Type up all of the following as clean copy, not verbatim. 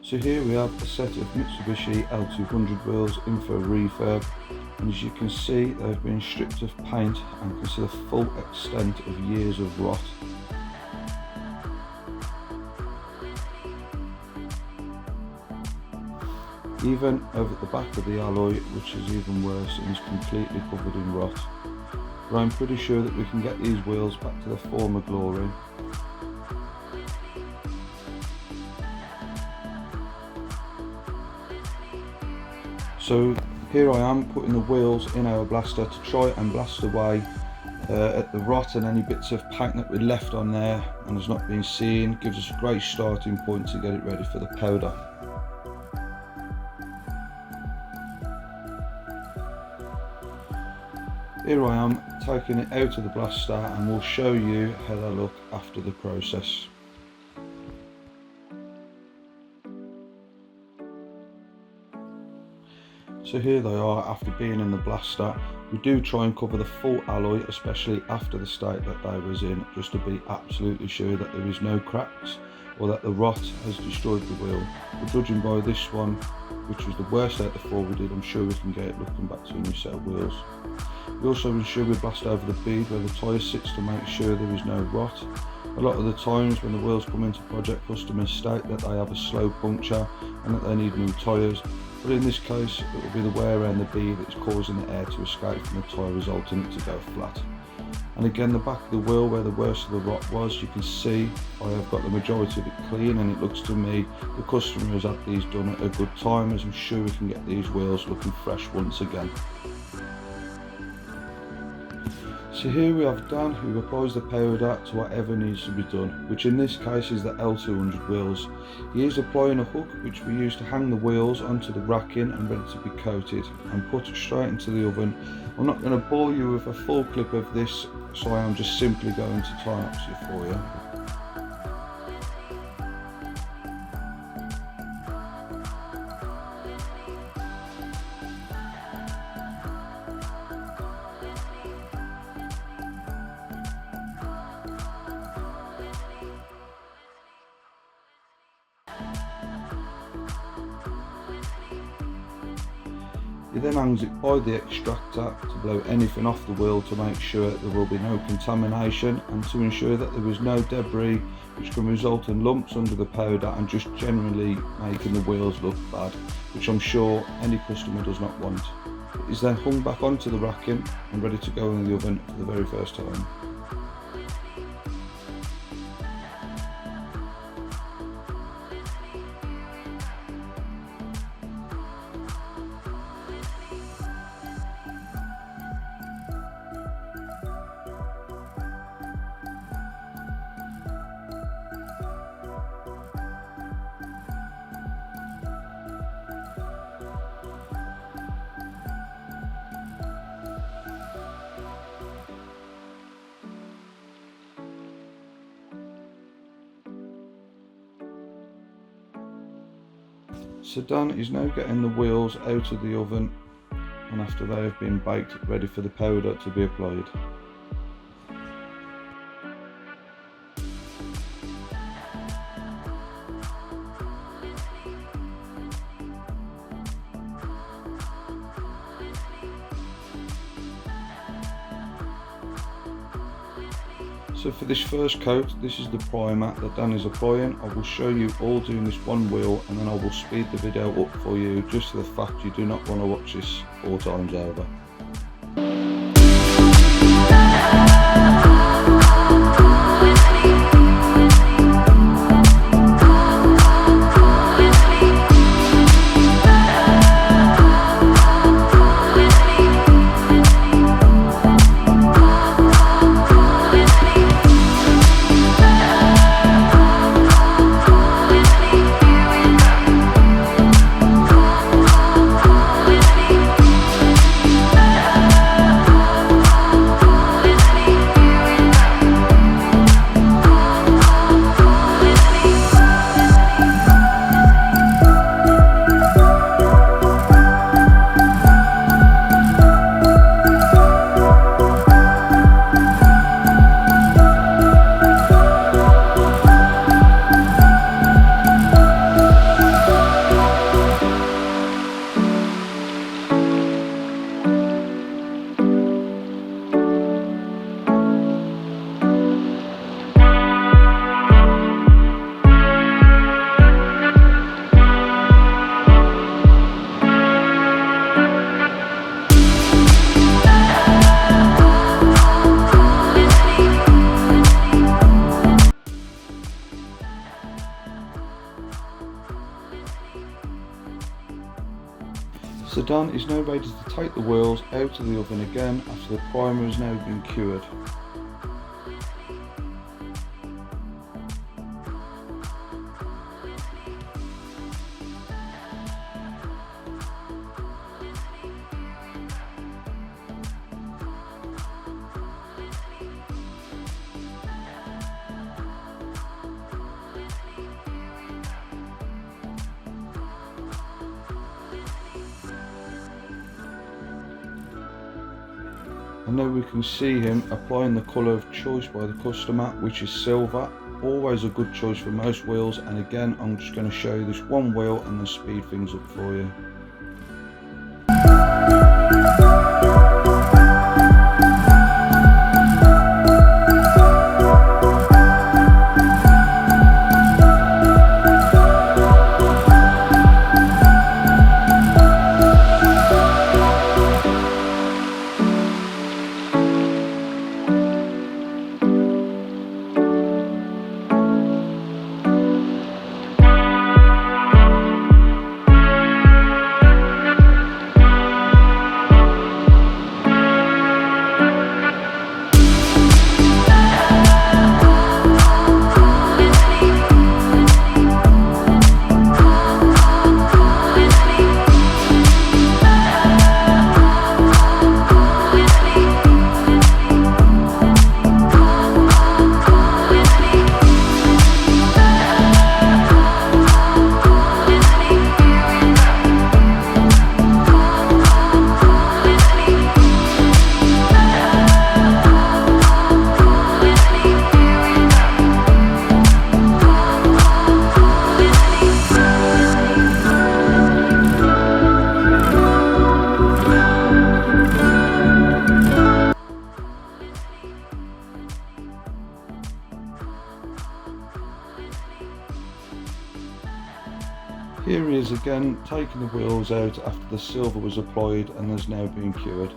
So here we have a set of Mitsubishi L200 wheels in for a refurb, and as you can see they've been stripped of paint and can see the full extent of years of rot. Even over the back of the alloy, which is even worse and is completely covered in rot. But I'm pretty sure that we can get these wheels back to their former glory. So here I am putting the wheels in our blaster to try and blast away at the rot and any bits of paint that we left on there and has not been seen. Gives us a great starting point to get it ready for the powder. Here I am taking it out of the blaster and we'll show you how they look after the process. So here they are after being in the blaster. We do try and cover the full alloy, especially after the state that they was in, just to be absolutely sure that there is no cracks or that the rot has destroyed the wheel. But judging by this one, which was the worst out of the four we did, I'm sure we can get it looking back to a new set of wheels. We also ensure we blast over the bead where the tyre sits to make sure there is no rot. A lot of the times when the wheels come into project, customers state that they have a slow puncture and that they need new tyres, but in this case it will be the wear around the bead that's causing the air to escape from the tyre, resulting in it to go flat. And again, the back of the wheel where the worst of the rot was, you can see I have got the majority of it clean, and it looks to me the customer has had these done at a good time, as I'm sure we can get these wheels looking fresh once again. So here we have Dan, who applies the powder to whatever needs to be done, which in this case is the L200 wheels. He is applying a hook which we use to hang the wheels onto the racking and ready to be coated and put straight into the oven. I'm not going to bore you with a full clip of this, so I am just simply going to time-lapse it for you. He then hangs it by the extractor to blow anything off the wheel to make sure there will be no contamination and to ensure that there is no debris which can result in lumps under the powder and just generally making the wheels look bad, which I'm sure any customer does not want. It is then hung back onto the racking and ready to go in the oven for the very first time. So Dan is now getting the wheels out of the oven, and after they have been baked, ready for the powder to be applied. So for this first coat, this is the primer that Dan is applying. I will show you all doing this one wheel, and then I will speed the video up for you, just for the fact you do not want to watch this 4 times over. Sedan is now ready to take the wheels out of the oven again after the primer has now been cured. And now we can see him applying the colour of choice by the customer, which is silver. Always a good choice for most wheels, and again I'm just going to show you this one wheel and then speed things up for you. Here he is again, taking the wheels out after the silver was applied and has now been cured.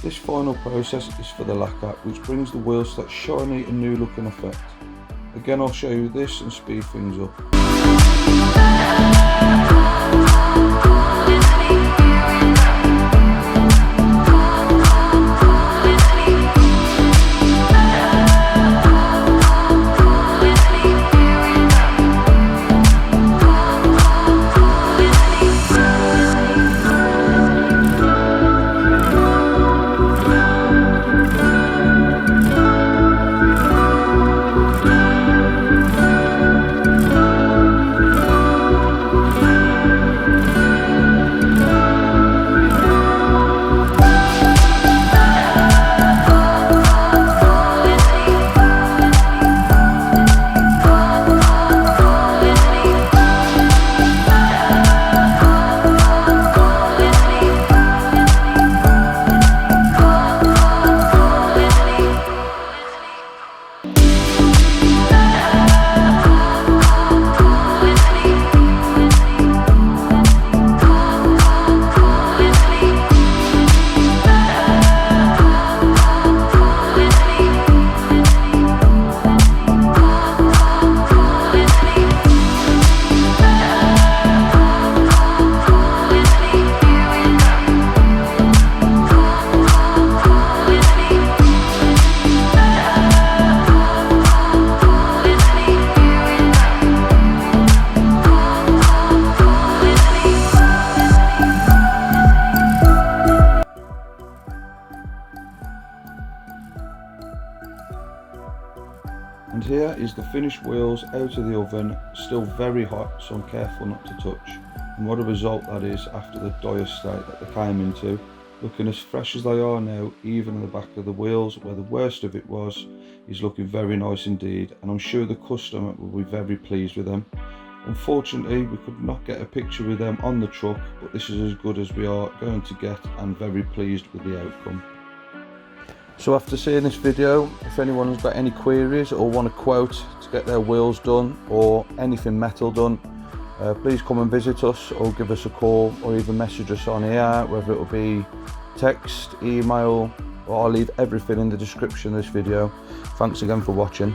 This final process is for the lacquer, which brings the wheels to that shiny and new looking effect. Again I'll show you this and speed things up. And here is the finished wheels out of the oven, still very hot, so I'm careful not to touch. And what a result that is after the dire state that they came into. Looking as fresh as they are now, even in the back of the wheels where the worst of it was, is looking very nice indeed, and I'm sure the customer will be very pleased with them. Unfortunately, we could not get a picture with them on the truck, but this is as good as we are going to get, and very pleased with the outcome. So after seeing this video, if anyone has got any queries or want a quote to get their wheels done or anything metal done, please come and visit us or give us a call or even message us on here, whether it will be text, email, or I'll leave everything in the description of this video. Thanks again for watching.